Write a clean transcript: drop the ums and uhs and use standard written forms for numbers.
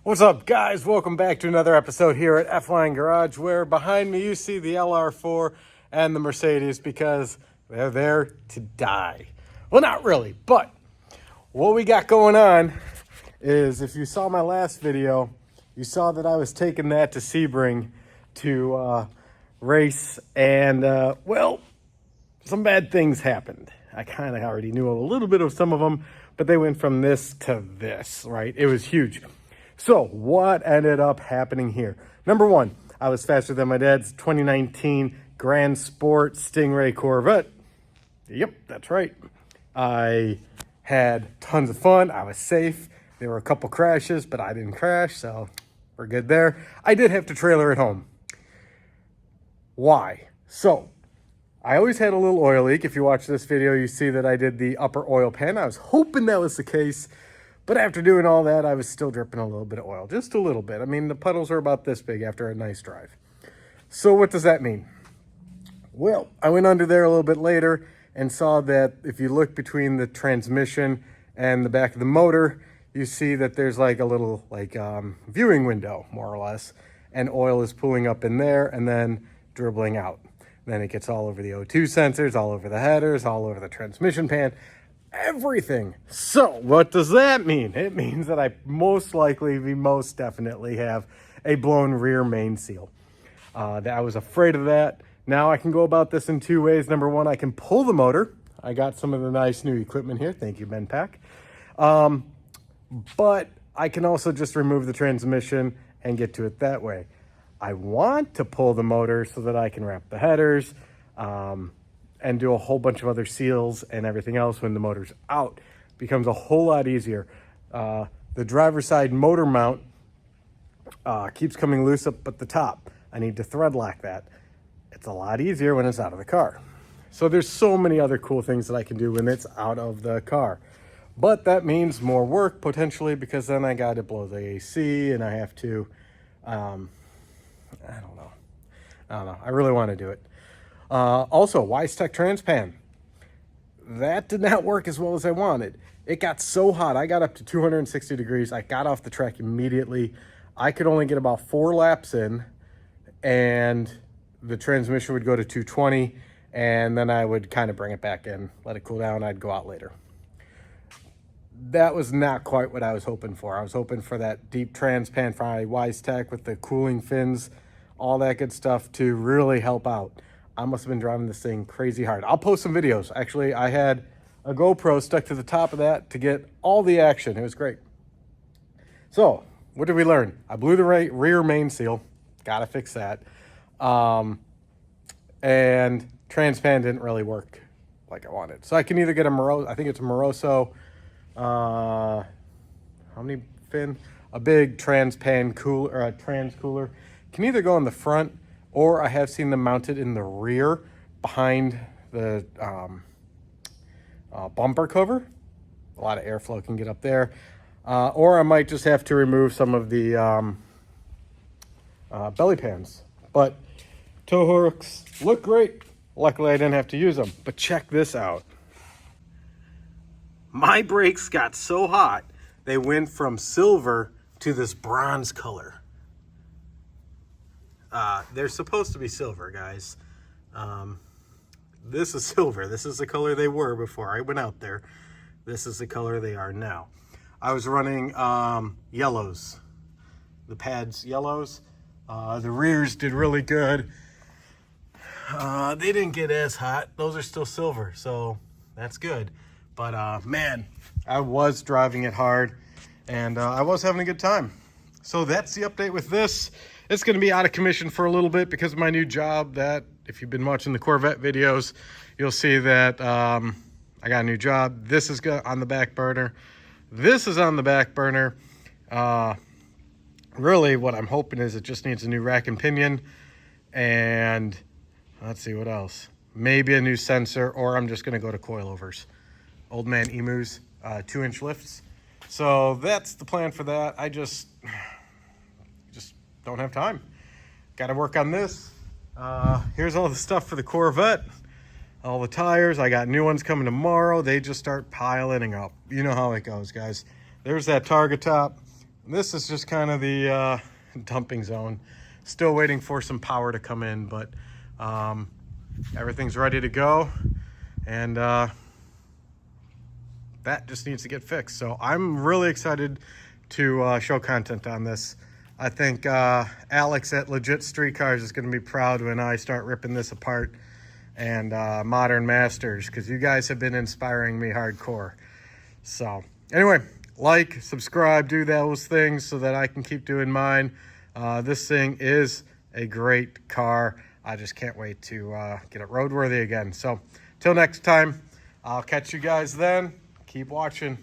What's up, guys? Welcome back to another episode here at F-Line Garage, where behind me you see the LR4 and the Mercedes because they're there to die. Well, not really, but what we got going on is, if you saw my last video, you saw that I was taking that to Sebring to race, and well, some bad things happened. I kind of already knew a little bit of some of them, but they went from this to this, right? It was huge. So what ended up happening here? Number one, I was faster than my dad's 2019 Grand Sport Stingray Corvette. Yep, that's right. I had tons of fun. I was safe. There were a couple crashes, but I didn't crash, so we're good there. I did have to trailer it home. Why? So I always had a little oil leak. If you watch this video, you see that I did the upper oil pan. I was hoping that was the case. But after doing all that, I was still dripping a little bit of oil, just a little bit. I mean, the puddles are about this big after a nice drive. So what does that mean? Well, I went under there a little bit later and saw that if you look between the transmission and the back of the motor, you see that there's like a little viewing window, more or less, and oil is pooling up in there and then dribbling out. Then it gets all over the O2 sensors, all over the headers, all over the transmission pan, everything. So what does that mean? It means that I most definitely have a blown rear main seal. I was afraid of that. Now I can go about this in two ways. Number one, I can pull the motor. I got some of the nice new equipment here. Thank you, Ben Pack. But I can also just remove the transmission and get to it that way. I want to pull the motor so that I can wrap the headers, and do a whole bunch of other seals and everything else when the motor's out. Becomes a whole lot easier. The driver's side motor mount keeps coming loose up at the top. I need to thread lock that. It's a lot easier when it's out of the car. So there's so many other cool things that I can do when it's out of the car. But that means more work potentially, because then I got to blow the AC and I have to, I don't know. I really want to do it. Also, Wisec Transpan. That did not work as well as I wanted. It got so hot. I got up to 260 degrees. I got off the track immediately. I could only get about 4 laps in, and the transmission would go to 220, and then I would kind of bring it back in, let it cool down. I'd go out later. That was not quite what I was hoping for. I was hoping for that deep transpan from Wisec with the cooling fins, all that good stuff to really help out. I must have been driving this thing crazy hard. I'll post some videos. Actually, I had a GoPro stuck to the top of that to get all the action. It was great. So, what did we learn? I blew the rear main seal. Gotta fix that. And transpan didn't really work like I wanted. So I can either get a Moroso, I think it's a Moroso, how many fin? A big transpan cooler, or a trans cooler. Can either go in the front, or I have seen them mounted in the rear behind the bumper cover. A lot of airflow can get up there. Or I might just have to remove some of the belly pans. But tow hooks look great. Luckily, I didn't have to use them. But check this out. My brakes got so hot, they went from silver to this bronze color. They're supposed to be silver, guys. This is silver. This is the color they were before I went out there. This is the color they are now. I was running yellows. The pads yellows. The rears did really good. They didn't get as hot. Those are still silver, so that's good. But man, I was driving it hard, and I was having a good time. So that's the update with this. It's going to be out of commission for a little bit because of my new job. That, if you've been watching the Corvette videos, you'll see that I got a new job. This is on the back burner. This is on the back burner. Really, what I'm hoping is it just needs a new rack and pinion. And let's see what else. Maybe a new sensor, or I'm just going to go to coilovers. Old man emus, 2-inch lifts. So that's the plan for that. I just don't have time. Got to work on this. Here's all the stuff for the Corvette. All the tires. I got new ones coming tomorrow. They just start piling up. You know how it goes, guys. There's that target top. This is just kind of the dumping zone. Still waiting for some power to come in, but everything's ready to go. And that just needs to get fixed. So I'm really excited to show content on this. I think Alex at Legit Street Cars is going to be proud when I start ripping this apart, and Modern Masters, because you guys have been inspiring me hardcore. So anyway, like, subscribe, do those things so that I can keep doing mine. This thing is a great car. I just can't wait to get it roadworthy again. So till next time, I'll catch you guys then. Keep watching.